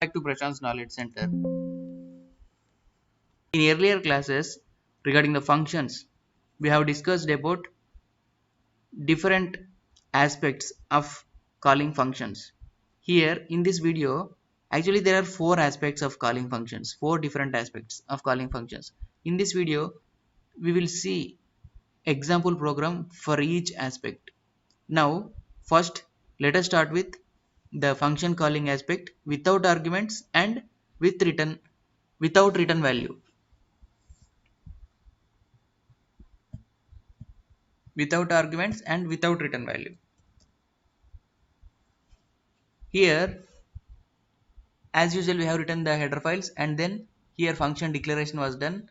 Back to Prashant's Knowledge Center. In earlier classes regarding the functions, we have discussed about different aspects of calling functions. Here in this video, actually there are four aspects of calling functions, four different aspects of calling functions. In this video, we will see example program for each aspect. Now, first let us start with the function calling aspect without arguments and without return value. Without arguments and without return value. Here, as usual, we have written the header files, and then here function declaration was done,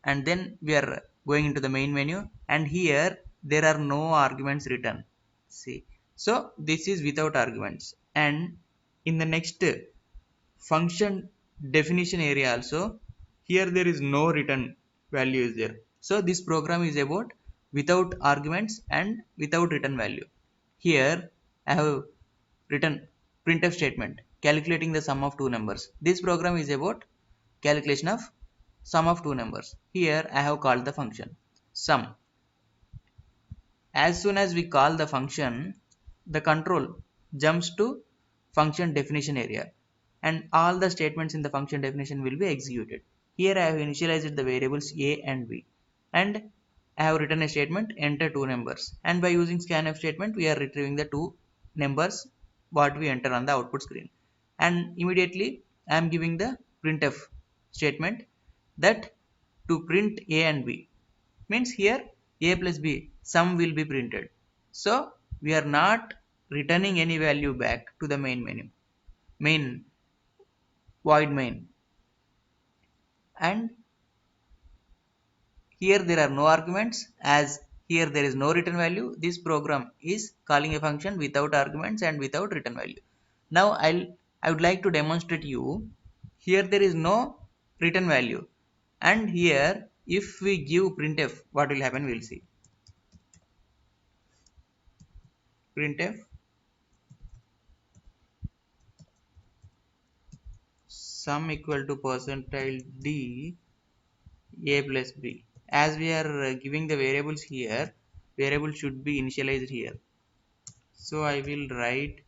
and then we are going into the main menu, and here there are no arguments written. See, so this is without arguments, and in the next function definition area also, here there is no return value is there. So this program is about without arguments and without return value. Here I have written printf statement calculating the sum of two numbers. This program is about calculation of sum of two numbers. Here I have called the function sum. As soon as we call the function, the control jumps to function definition area, and all the statements in the function definition will be executed. Here I have initialized the variables a and b, and I have written a statement enter two numbers, and by using scanf statement we are retrieving the two numbers what we enter on the output screen, and immediately I am giving the printf statement that to print a and b, means here a plus b sum will be printed. So we are not returning any value back to the main void main, and here there are no arguments. As here there is no return value, this program is calling a function without arguments and without return value. Now I would like to demonstrate you. Here there is no return value, and here if we give printf, what will happen, we'll see. Printf sum equal to percentile d a plus b. As we are giving the variables here, variable should be initialized here. So I will write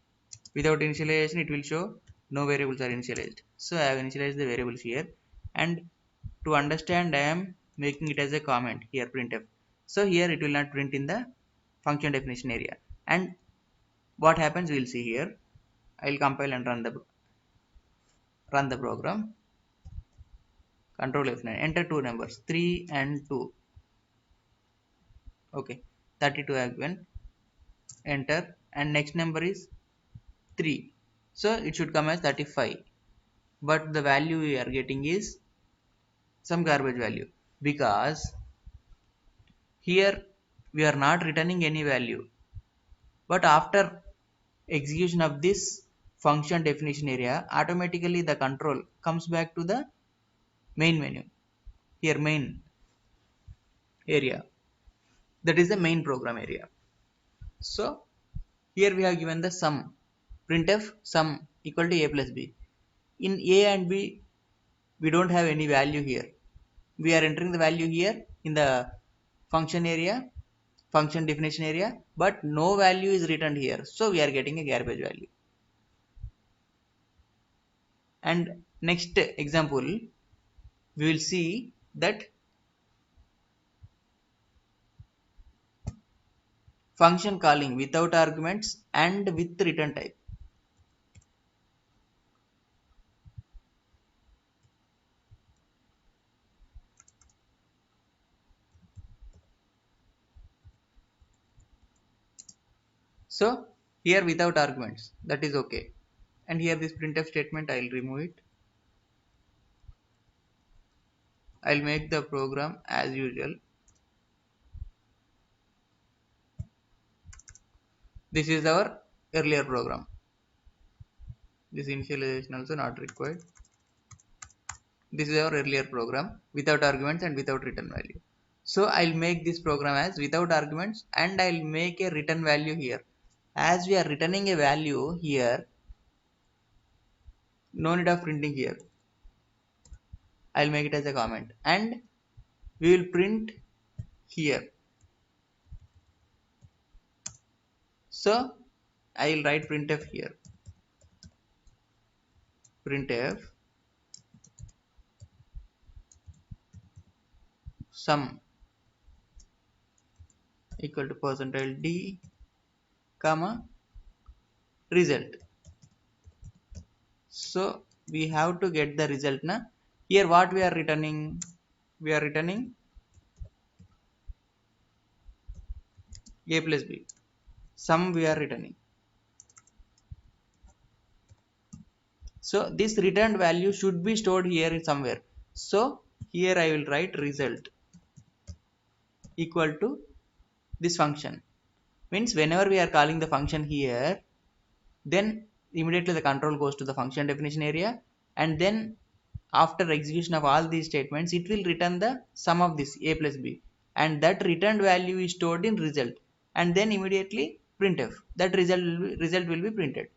without initialization, it will show no variables are initialized. So I have initialized the variables here, and to understand I am making it as a comment here printf. So here it will not print in the function definition area, and what happens we'll see here. I'll compile and run the program. Control F9, enter two numbers 3 and 2. Okay, 32 again, enter, and next number is 3, so it should come as 35, but the value we are getting is some garbage value, because here we are not returning any value, but after execution of this function definition area, automatically the control comes back to the main menu, here main area, that is the main program area. So here we have given the sum, printf sum equal to a plus b. In a and b we don't have any value here, we are entering the value here in the function area, function definition area, but no value is returned here, so we are getting a garbage value. And next example we will see that function calling without arguments and with return type. So here without arguments, that is okay, and here this printf statement I'll remove it. I'll make the program as usual. This is our earlier program. This initialization also not required. This is our earlier program without arguments and without return value. So I'll make this program as without arguments, and I'll make a return value here. As we are returning a value here, No need of printing here. I'll make it as a comment, and we will print here. So I will write printf here. Printf sum equal to percentile d comma result. So we have to get the result na. Here what we are returning? We are returning a plus b. Sum we are returning. So this returned value should be stored here somewhere. So here I will write result equal to this function. Means whenever we are calling the function here, then immediately the control goes to the function definition area, and then after execution of all these statements, it will return the sum of this a plus b, and that returned value is stored in result, and then immediately printf, that result will be printed.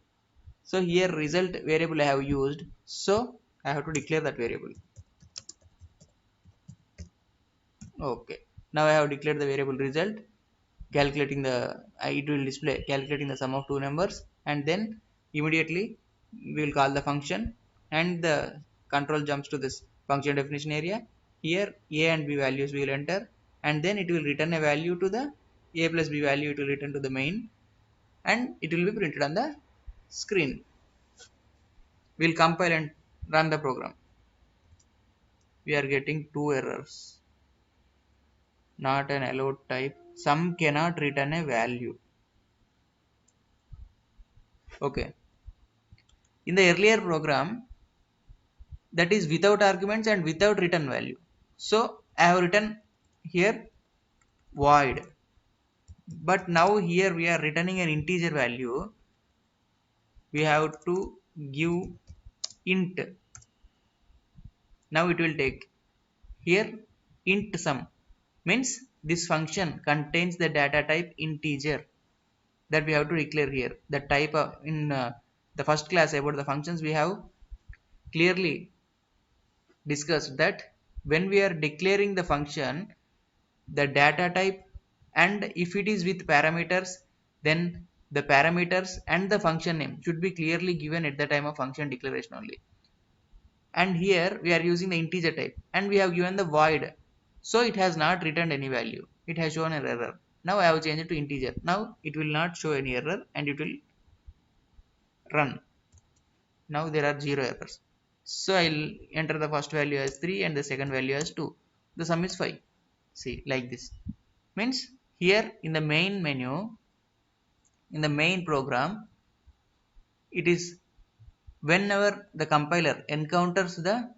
So here result variable I have used, so I have to declare that variable. Okay, now I have declared the variable result, calculating the it will display calculating the sum of two numbers, and then immediately we will call the function, and the control jumps to this function definition area. Here a and b values we will enter, and then it will return a value to the a plus b value, it will return to the main, and it will be printed on the screen. We'll compile and run the program. We are getting two errors. Not an allowed type, sum cannot return a value. Okay, in the earlier program, that is without arguments and without return value. So I have written here void, but now here we are returning an integer value. We have to give int. Now it will take here int sum, means this function contains the data type integer, that we have to declare here. The type of in the first class about the functions, we have clearly discussed that when we are declaring the function, the data type, and if it is with parameters, then the parameters and the function name should be clearly given at the time of function declaration only. And here we are using the integer type, and we have given the void, so it has not returned any value, it has shown an error. Now I have changed it to integer, now it will not show any error and it will run. Now there are 0 errors. So I'll enter the first value as 3 and the second value as 2. The sum is 5. See, like this. Means here in the main menu, in the main program, it is whenever the compiler encounters the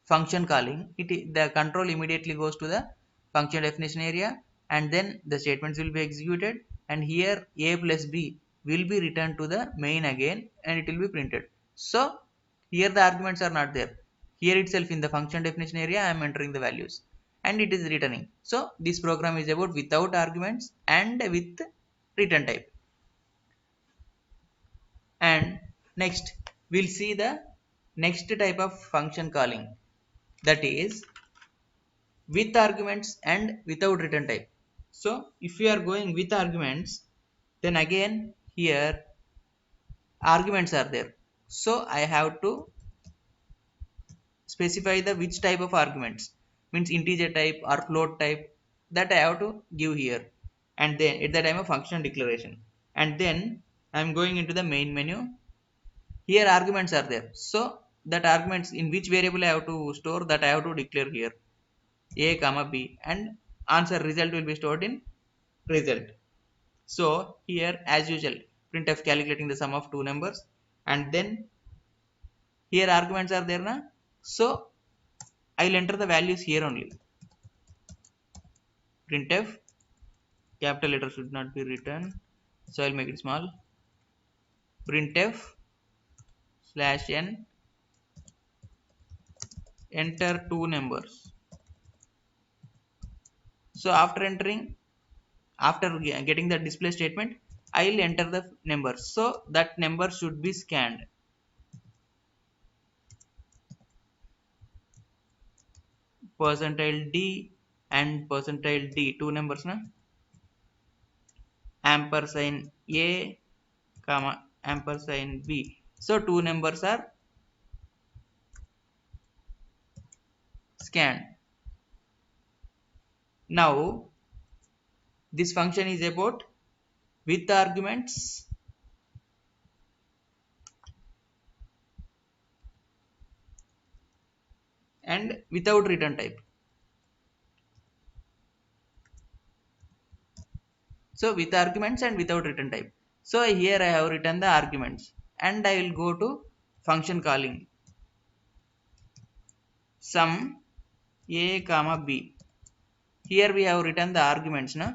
function calling, the control immediately goes to the function definition area, and then the statements will be executed, and here a plus b will be returned to the main again, and it will be printed. So here the arguments are not there. Here itself in the function definition area I am entering the values, and it is returning. So this program is about without arguments and with return type. And next we'll see the next type of function calling, that is with arguments and without return type. So if we are going with arguments, then again here arguments are there. So I have to specify the which type of arguments, means integer type or float type, that I have to give here, and then at the time of function declaration. And then I am going into the main menu. Here arguments are there, so that arguments in which variable I have to store, that I have to declare here a comma b, and answer result will be stored in result. So here as usual printf calculating the sum of two numbers, and then here arguments are there na, so I will enter the values here only. Printf capital letter should not be written, so I will make it small. Printf /n enter two numbers. So after getting the display statement, I will enter the number, so that number should be scanned. percentile d and percentile d, two numbers na, ampersand a comma ampersand b. So two numbers are scanned. Now this function is about with arguments and without return type. So with arguments and without return type. So here I have written the arguments and I will go to function calling sum a comma b. Here we have written the arguments na.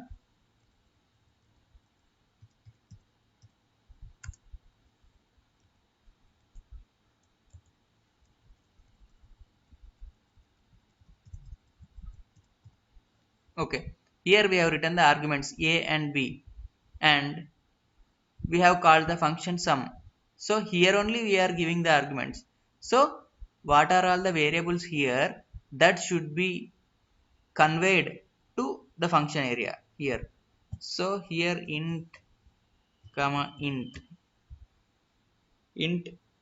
Okay, here we have written the arguments a and b and we have called the function sum. So here only we are giving the arguments. So what are all the variables here that should be conveyed to the function area here. So here int comma int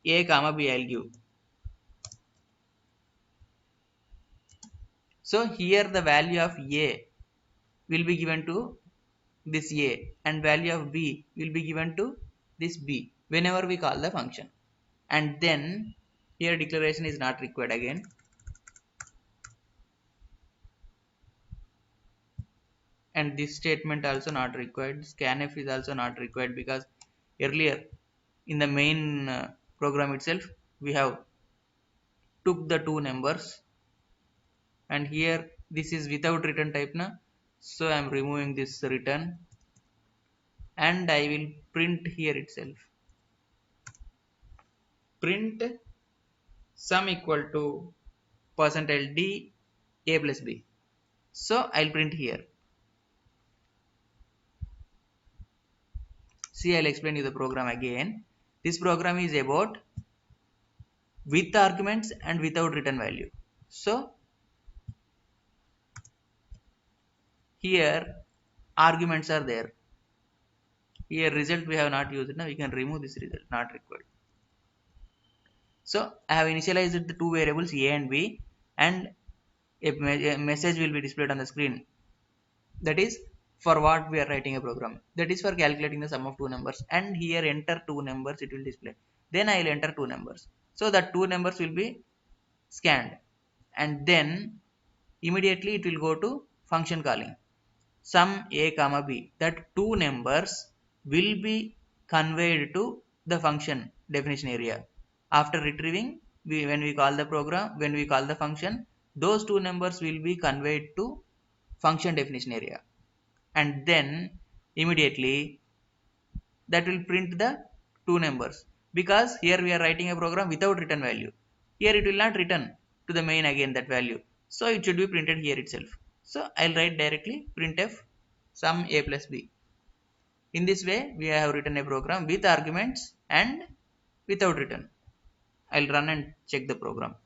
a comma b I'll give. So here the value of a will be given to this a and value of b will be given to this b whenever we call the function. And then here declaration is not required again. And this statement also not required. Scanf is also not required because earlier in the main program itself we have took the two numbers and here this is without return type na, so I am removing this return and I will print here itself print sum equal to percentile d a plus b. So I'll print here. See, I'll explain you the program again. This program is about with arguments and without return value. So here arguments are there. Here result we have not used. Now we can remove this result, not required. So I have initialized the two variables a and b and a message will be displayed on the screen. That is for what we are writing a program. That is for calculating the sum of two numbers and here enter two numbers it will display. Then I will enter two numbers. So that two numbers will be scanned and then immediately it will go to function calling sum a comma b. That two numbers will be conveyed to the function definition area. After retrieving, when we call the program, when we call the function, those two numbers will be conveyed to function definition area. And then immediately that will print the two numbers because here we are writing a program without return value. Here it will not return to the main again that value. So it should be printed here itself. So I'll write directly printf sum a plus b. In this way we have written a program with arguments and without return. I'll run and check the program.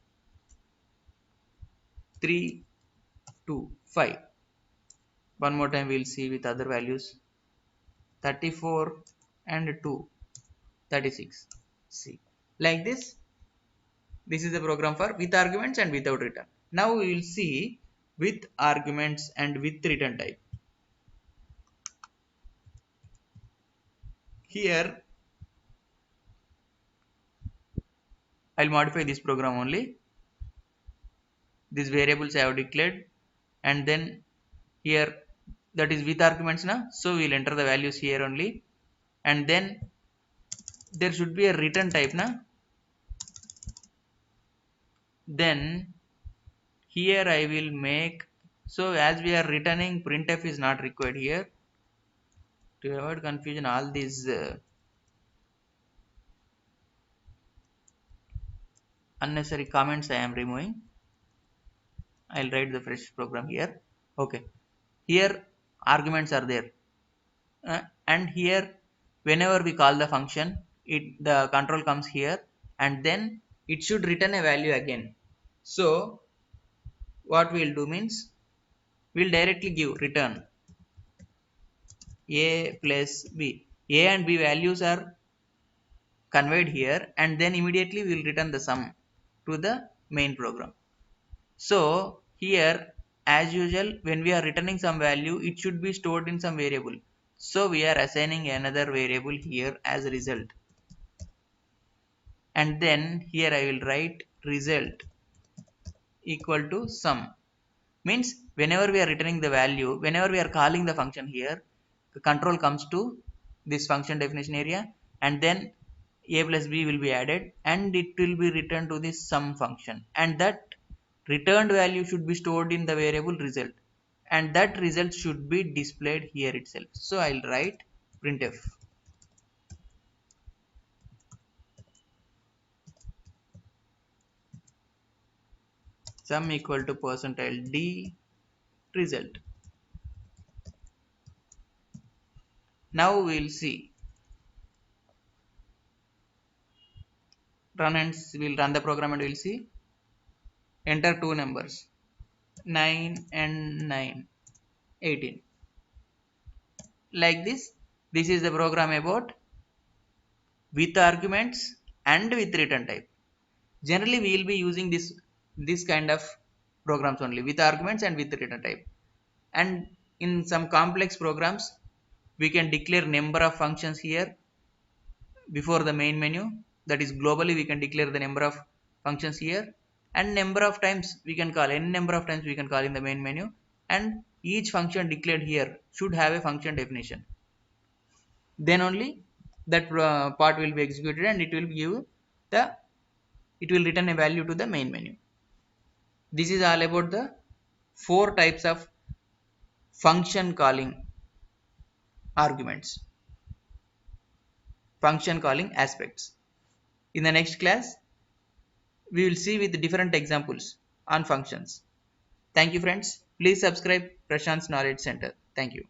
3, 2, 5. One more time we'll see with other values. 34 and 2, 36. See, like this. This is the program for with arguments and without return. Now we will see with arguments and with return type. Here I'll modify this program only. These variables I have declared and then here that is with arguments now. So we'll enter the values here only and then there should be a return type now. Then here I will make, so as we are returning printf is not required here. To avoid confusion all these unnecessary comments I am removing. I'll write the fresh program here. Okay, here arguments are there and here whenever we call the function the control comes here and then it should return a value again. So what we'll do means we'll directly give return a plus b. A and b values are conveyed here, and then immediately we'll return the sum to the main program. So here, as usual, when we are returning some value, it should be stored in some variable. So we are assigning another variable here as result, and then here I will write result equal to sum. Means whenever we are returning the value, whenever we are calling the function here, the control comes to this function definition area, and then a plus b will be added and it will be returned to this sum function, and that returned value should be stored in the variable result, and that result should be displayed here itself. So I'll write printf sum equal to percentile d result. Now we'll see, we'll run the program and we'll see, enter two numbers 9 and 9, 18. Like this is the program about with arguments and with return type. Generally we will be using this kind of programs only, with arguments and with return type. And in some complex programs we can declare number of functions here before the main menu. That is, globally we can declare the number of functions here, and number of times we can call, any number of times we can call in the main menu, and each function declared here should have a function definition. Then only that part will be executed and it will give the, it will return a value to the main menu. This is all about the four types of function calling arguments, function calling aspects. In the next class we will see with different examples on functions. Thank you friends. Please subscribe Prashant's Knowledge Center. Thank you.